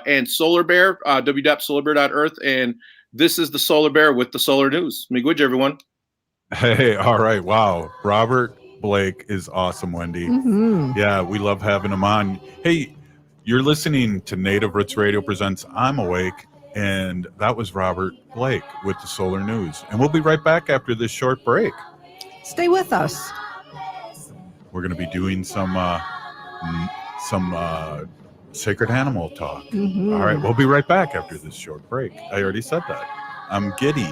and Solar Bear, www.solarbear.earth. And this is the Solar Bear with the Solar News. Miigwech, everyone. Hey, all right. Wow. Robert Blake is awesome, Wendy. Mm-hmm. Yeah, we love having him on. Hey, you're listening to Native Roots Radio presents I'm Awake, and that was Robert Blake with the Solar News. And we'll be right back after this short break. Stay with us. We're going to be doing some sacred animal talk. Mm-hmm. All right, we'll be right back after this short break. I already said that. I'm giddy.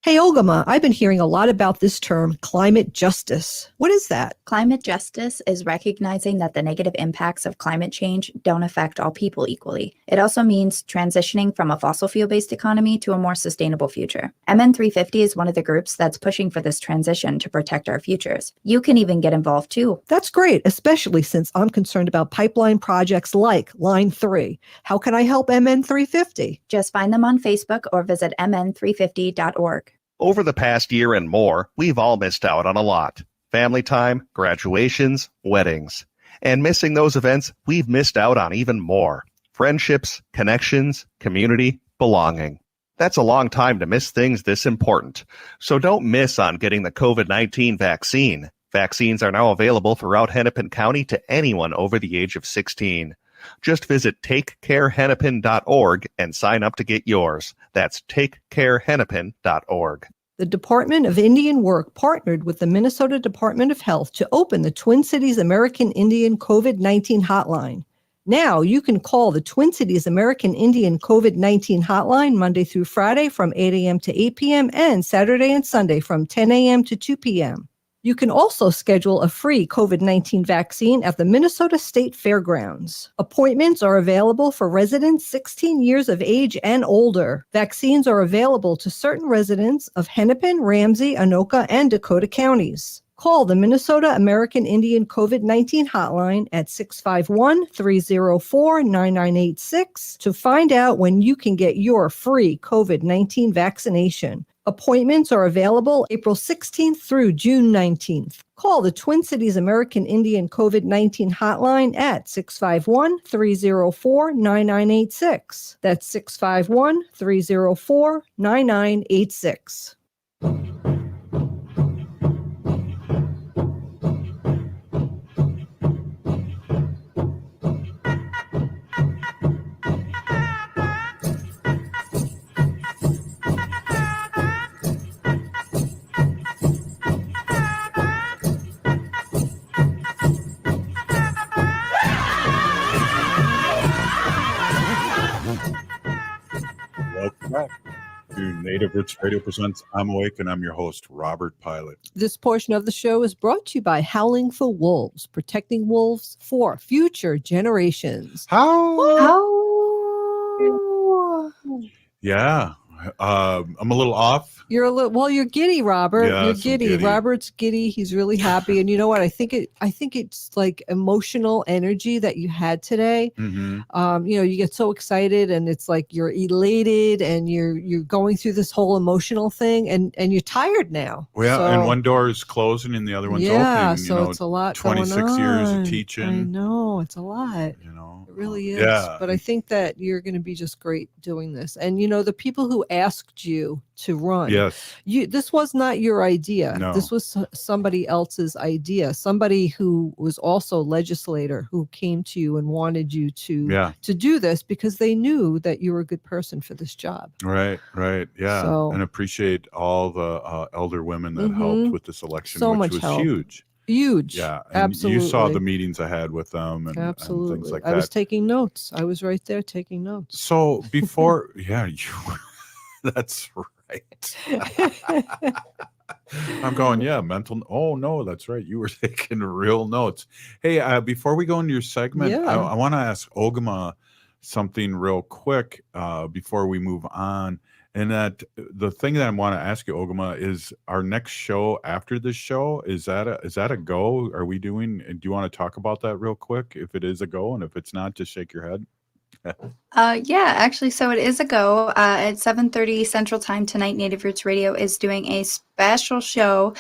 Hey, Ogama, I've been hearing a lot about this term, climate justice. What is that? Climate justice is recognizing that the negative impacts of climate change don't affect all people equally. It also means transitioning from a fossil fuel-based economy to a more sustainable future. MN350 is one of the groups that's pushing for this transition to protect our futures. You can even get involved too. That's great, especially since I'm concerned about pipeline projects like Line 3. How can I help MN350? Just find them on Facebook or visit mn350.org. Over the past year and more, we've all missed out on a lot. Family time, graduations, weddings. And missing those events, we've missed out on even more. Friendships, connections, community, belonging. That's a long time to miss things this important. So don't miss on getting the COVID-19 vaccine. Vaccines are now available throughout Hennepin County to anyone over the age of 16. Just visit takecarehennepin.org and sign up to get yours. That's takecarehennepin.org. The Department of Indian Work partnered with the Minnesota Department of Health to open the Twin Cities American Indian COVID-19 hotline. Now you can call the Twin Cities American Indian COVID-19 hotline Monday through Friday from 8 a.m. to 8 p.m. and Saturday and Sunday from 10 a.m. to 2 p.m. You can also schedule a free COVID-19 vaccine at the Minnesota State Fairgrounds. Appointments are available for residents 16 years of age and older. Vaccines are available to certain residents of Hennepin, Ramsey, Anoka, and Dakota counties. Call the Minnesota American Indian COVID-19 hotline at 651-304-9986 to find out when you can get your free COVID-19 vaccination. Appointments are available April 16th through June 19th. Call the Twin Cities American Indian COVID-19 hotline at 651-304-9986. That's 651-304-9986. Welcome back to Native Roots Radio Presents I'm Awake, and I'm your host, Robert Pilot. This portion of the show is brought to you by Howling for Wolves, protecting wolves for future generations. Yeah, I'm a little off. You're giddy, Robert. Yeah, You're some giddy. giddy. Robert's giddy. He's really happy. And you know what? I think it's like emotional energy that you had today. Mm-hmm. You get so excited and it's like you're elated and you're going through this whole emotional thing and you're tired now. Well, yeah, So- and one door is closing and the other one's yeah, opening. so it's a lot 26 going years on. of teaching. I know, it's a lot. It really is. yeah. But I think that you're going to be just great doing this. And the people who asked you to run. Yes. This was not your idea. No. This was somebody else's idea. Somebody who was also a legislator who came to you and wanted you to do this because they knew that you were a good person for this job. Right. Yeah. So- and appreciate all the elder women that Mhm. helped with this election, So which much was help. huge. Huge. Yeah. And you saw Absolutely. the meetings I had with them and Absolutely. things like I that. was taking notes. I was right there taking notes. So before, that's right. I'm going, mental. Oh, no, that's right. You were taking real notes. Hey, before we go into your segment, Yeah. I want to ask Ogama something real quick before we move on. And that the thing that I want to ask you, Ogama, is our next show after this show, is that a go? Are we doing, do you want to talk about that real quick? If it is a go, and if it's not, just shake your head. Yeah, actually, so it is a go. At 7:30 Central Time tonight, Native Roots Radio is doing a special show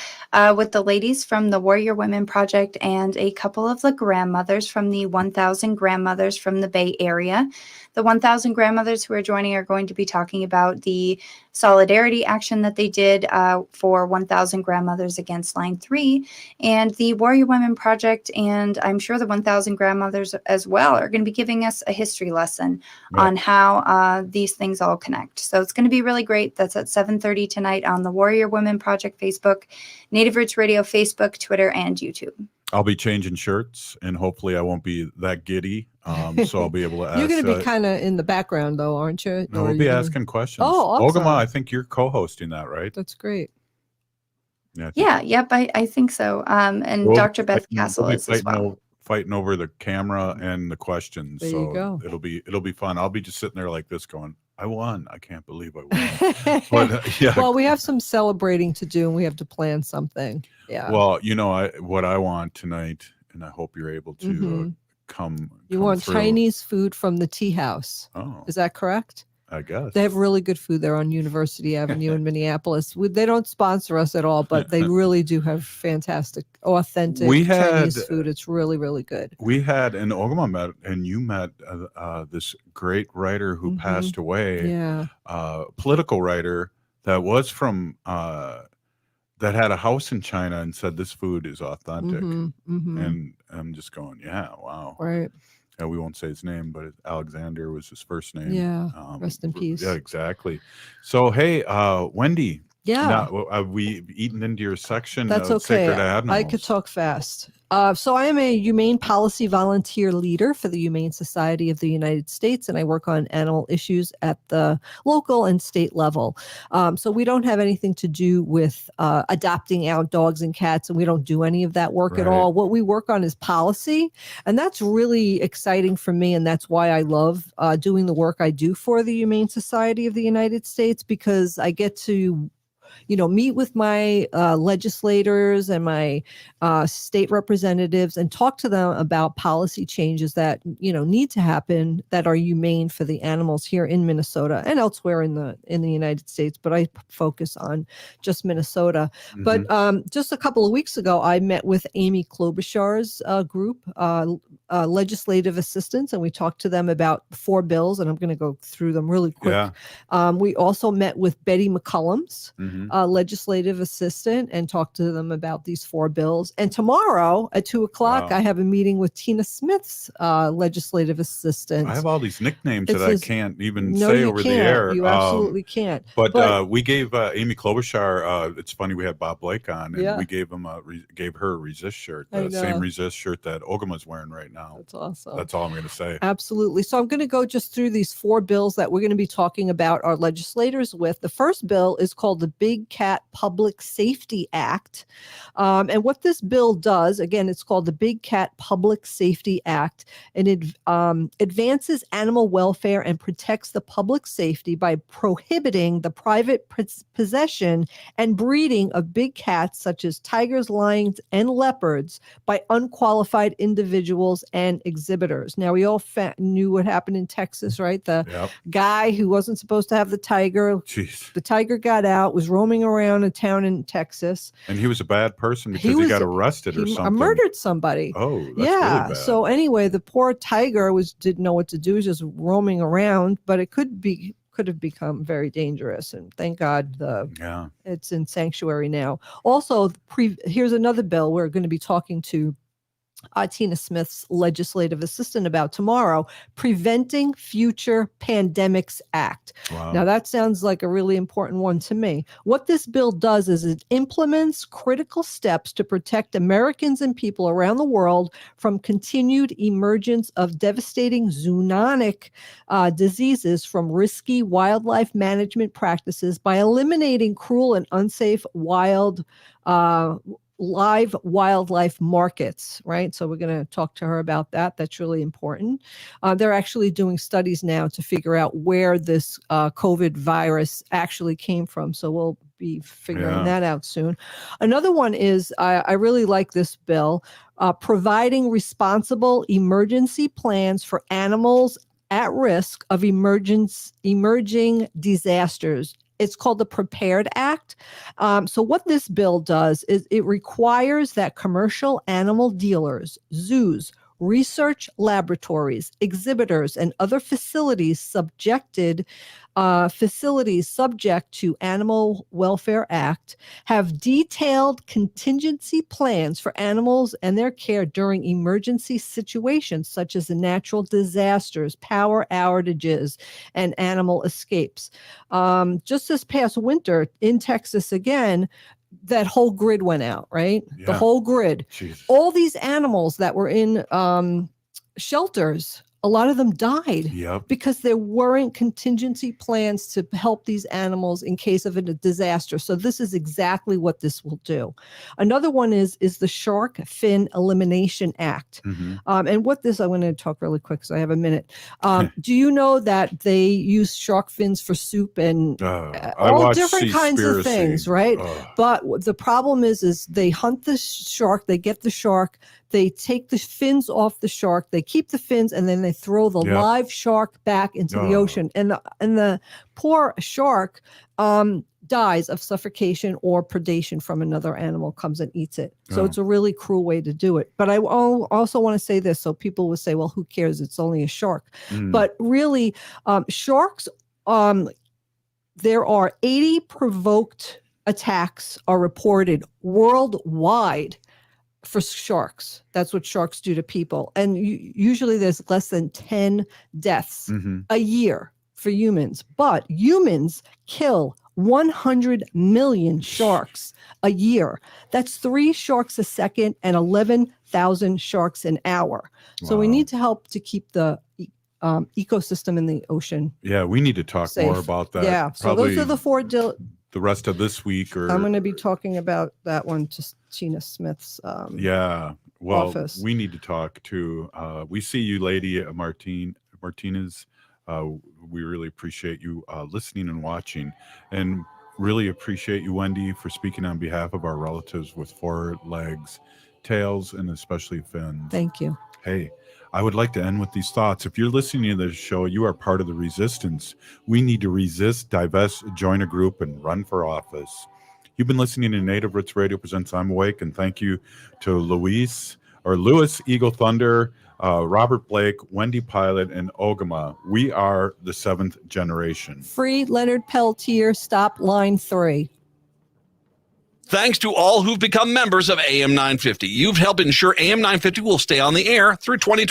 with the ladies from the Warrior Women Project and a couple of the grandmothers from the 1,000 Grandmothers from the Bay Area. The 1,000 grandmothers who are joining are going to be talking about the solidarity action that they did for 1,000 grandmothers against Line 3. And the Warrior Women Project, and I'm sure the 1,000 grandmothers as well, are going to be giving us a history lesson on how these things all connect. So it's going to be really great. That's at 7:30 tonight on the Warrior Women Project Facebook, Native Roots Radio Facebook, Twitter, and YouTube. I'll be changing shirts, and hopefully I won't be that giddy. So I'll be able to ask. You're going to be kind of in the background, though, aren't you? No, Or we'll are be you gonna- asking questions. Oh, awesome. Ogama, I think you're co-hosting that, right? That's great. Yeah. Yep, I think so. And We'll Dr. be Beth fighting- Castle we'll be is as well. fighting over the camera and the questions. There so you go. it'll be fun. I'll be just sitting there like this going, I won. I can't believe I won. But yeah. Well, we have some celebrating to do, and we have to plan something. Yeah. Well, what I want tonight, and I hope you're able to Mhm. come. You come want through. Chinese food from the Tea House. Oh, Is that correct? I guess. They have really good food there on University Avenue in Minneapolis. They don't sponsor us at all, but they really do have fantastic, authentic Chinese food. It's really, really good. We had, and Ogama met, and you met this great writer who passed away. Yeah. Political writer that was from, that had a house in China and said this food is authentic. Mhm, mhm. And I'm just going, yeah, wow. Right. we won't say his name, but Alexander was his first name. Yeah. Rest in peace. Yeah, exactly. So, hey, Wendy. Yeah. Now, have we eaten into your section That's of okay. sacred animals? I could talk fast. So I am a humane policy volunteer leader for the Humane Society of the United States, and I work on animal issues at the local and state level. So we don't have anything to do with adopting out dogs and cats, and we don't do any of that work at all. What we work on is policy, and that's really exciting for me, and that's why I love doing the work I do for the Humane Society of the United States, because I get to meet with my legislators and my state representatives and talk to them about policy changes that, need to happen that are humane for the animals here in Minnesota and elsewhere in the United States. But I focus on just Minnesota. Mm-hmm. But just a couple of weeks ago, I met with Amy Klobuchar's group, legislative assistants, and we talked to them about 4 bills, and I'm going to go through them really quick. Yeah. We also met with Betty McCollum's Mm-hmm. legislative assistant and talk to them about these 4 bills. And tomorrow at 2:00, I have a meeting with Tina Smith's legislative assistant. I have all these nicknames It that I says- can't even No, say you over can't. the air. You absolutely can't. But we gave Amy Klobuchar. It's funny, we had Bob Blake on, and Yeah. we gave him gave her a Resist shirt, I the same know. Resist shirt that Ogama's wearing right now. That's awesome. That's all I'm going to say. Absolutely. So I'm going to go just through these 4 bills that we're going to be talking about our legislators with. The first bill is called the Big Cat Public Safety Act. And what this bill does, again, it's called the Big Cat Public Safety Act, and it advances animal welfare and protects the public safety by prohibiting the private possession and breeding of big cats such as tigers, lions, and leopards by unqualified individuals and exhibitors. Now, we all knew what happened in Texas, right? The guy who wasn't supposed to have the tiger, Jeez. the tiger got out, was roaming around a town in Texas. And he was a bad person because he got arrested or He something. murdered somebody. Oh, that's yeah. really bad. So anyway, the poor tiger didn't know what to do, was just roaming around, but it could have become very dangerous. And thank God it's in sanctuary now. Also, here's another bill we're going to be talking to Tina Smith's legislative assistant about tomorrow, Preventing Future Pandemics Act. Wow. Now, that sounds like a really important one to me. What this bill does is it implements critical steps to protect Americans and people around the world from continued emergence of devastating zoonotic diseases from risky wildlife management practices by eliminating cruel and unsafe live wildlife markets, right? So we're going to talk to her about that. That's really important. They're actually doing studies now to figure out where this COVID virus actually came from. So we'll be figuring that out soon. Another one is, I really like this bill, providing responsible emergency plans for animals at risk of emerging disasters. It's called the Prepared Act. So what this bill does is it requires that commercial animal dealers, zoos, research laboratories, exhibitors, and other facilities subject to Animal Welfare Act have detailed contingency plans for animals and their care during emergency situations such as natural disasters, power outages, and animal escapes. Just this past winter in Texas again, that whole grid went out, right? Yeah. The whole grid. Jesus. All these animals that were in shelters, a lot of them died because there weren't contingency plans to help these animals in case of a disaster. So this is exactly what this will do. Another one is the Shark Fin Elimination Act. Mm-hmm. And what this, I'm going to talk really quick because I have a minute. Do you know that they use shark fins for soup and all different kinds of things, right? But the problem is they hunt the shark, they get the shark, they take the fins off the shark, they keep the fins, and then they throw the live shark back into the ocean. And the poor shark dies of suffocation or predation from another animal comes and eats it. So it's a really cruel way to do it. But I also want to say this, so people will say, well, who cares? It's only a shark. But really, sharks, there are 80 provoked attacks are reported worldwide for sharks. That's what sharks do to people. And usually there's less than 10 deaths a year for humans. But humans kill 100 million sharks a year. That's 3 sharks a second and 11,000 sharks an hour. So we need to help to keep the ecosystem in the ocean. Yeah, we need to talk safe. More about that. Yeah, so those are the 4 the rest of this week. Or I'm going to be talking about that one to Tina Smith's office. We need to talk too. We see you, Lady Martinez. We really appreciate you listening and watching, and really appreciate you, Wendy, for speaking on behalf of our relatives with 4 legs, tails, and especially fins. Thank you. Hey, I would like to end with these thoughts. If you're listening to this show, you are part of the resistance. We need to resist, divest, join a group, and run for office. You've been listening to Native Roots Radio presents I'm Awake, and thank you to Louis Eagle Thunder, Robert Blake, Wendy Pilot, and Ogama. We are the 7th generation. Free Leonard Peltier, stop line 3. Thanks to all who've become members of AM 950. You've helped ensure AM 950 will stay on the air through 2020.